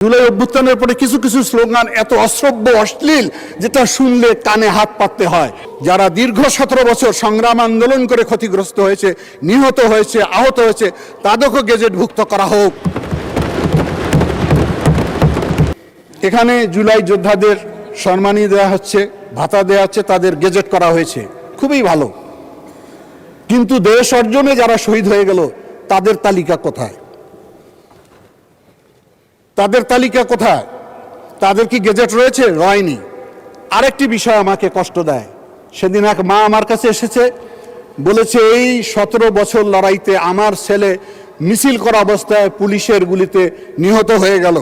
জুলাই অভ্যুত্থানের পরে কিছু কিছু স্লোগান এত অশ্রব্য অশ্লীল যেটা শুনলে কানে হাত পাততে হয়। যারা দীর্ঘ 17 বছর সংগ্রাম আন্দোলন করে ক্ষতিগ্রস্ত হয়েছে, নিহত হয়েছে, আহত হয়েছে, তাদেরকে গেজেটভুক্ত করা হোক। এখানে জুলাই যোদ্ধাদের সম্মানী দেওয়া হচ্ছে, ভাতা দেওয়া হচ্ছে, তাদের গেজেট করা হয়েছে, খুবই ভালো। কিন্তু দেশ অর্জনে যারা শহীদ হয়ে গেল তাদের তালিকা কোথায়? তাদের তালিকা কোথায়? তাদের কি গেজেট রয়েছে? রয়নি। আরেকটি বিষয় আমাকে কষ্ট দেয়, সেদিন এক মা আমার কাছে এসেছে, বলেছে এই 17 বছর লড়াইতে আমার ছেলে মিছিল করা অবস্থায় পুলিশের গুলিতে নিহত হয়ে গেল।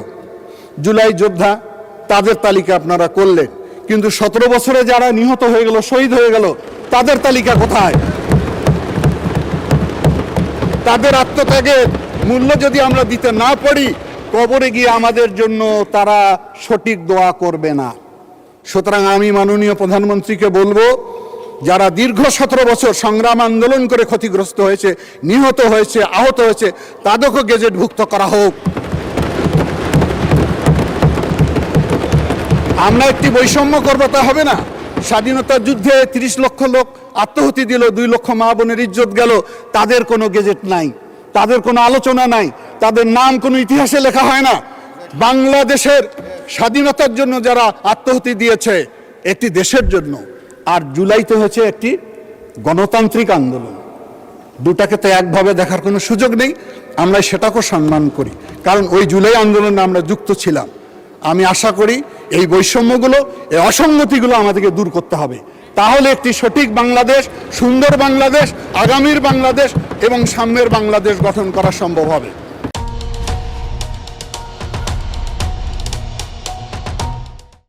জুলাই যোদ্ধা, তাদের তালিকা আপনারা করলেন, কিন্তু 17 বছরে যারা নিহত হয়ে গেল, শহীদ হয়ে গেল, তাদের তালিকা কোথায়? তাদের আত্মত্যাগের মূল্য যদি আমরা দিতে না পারি, কবরে গিয়ে আমাদের জন্য তারা সঠিক দোয়া করবে না। সুতরাং আমি মাননীয় প্রধানমন্ত্রীকে বলবো, যারা দীর্ঘ 17 বছর সংগ্রাম আন্দোলন করে ক্ষতিগ্রস্ত হয়েছে, নিহত হয়েছে, আহত হয়েছে, তাদেরকে গেজেটভুক্ত করা হোক। আমরা একটি বৈষম্য করবো তা হবে না। স্বাধীনতার যুদ্ধে 30 লক্ষ লোক আত্মাহুতি দিল, 2 লক্ষ মা বোনের ইজ্জত গেল, তাদের কোনো গেজেট নাই, তাদের কোনো আলোচনা নাই, তাদের নাম কোনো ইতিহাসে লেখা হয় না। বাংলাদেশের স্বাধীনতার জন্য যারা আত্মাহুতি দিয়েছে একটি দেশের জন্য, আর জুলাইতে হয়েছে একটি গণতান্ত্রিক আন্দোলন, দুটাকে তো একভাবে দেখার কোনো সুযোগ নেই। আমরা সেটাকেও সম্মান করি, কারণ ওই জুলাই আন্দোলনে আমরা যুক্ত ছিলাম। আমি আশা করি এই বৈষম্যগুলো, এই অসঙ্গতিগুলো আমাদেরকে দূর করতে হবে, তাহলে একটি সঠিক বাংলাদেশ, সুন্দর বাংলাদেশ, আগামীর বাংলাদেশ এবং সামনের বাংলাদেশ গঠন করা সম্ভব হবে।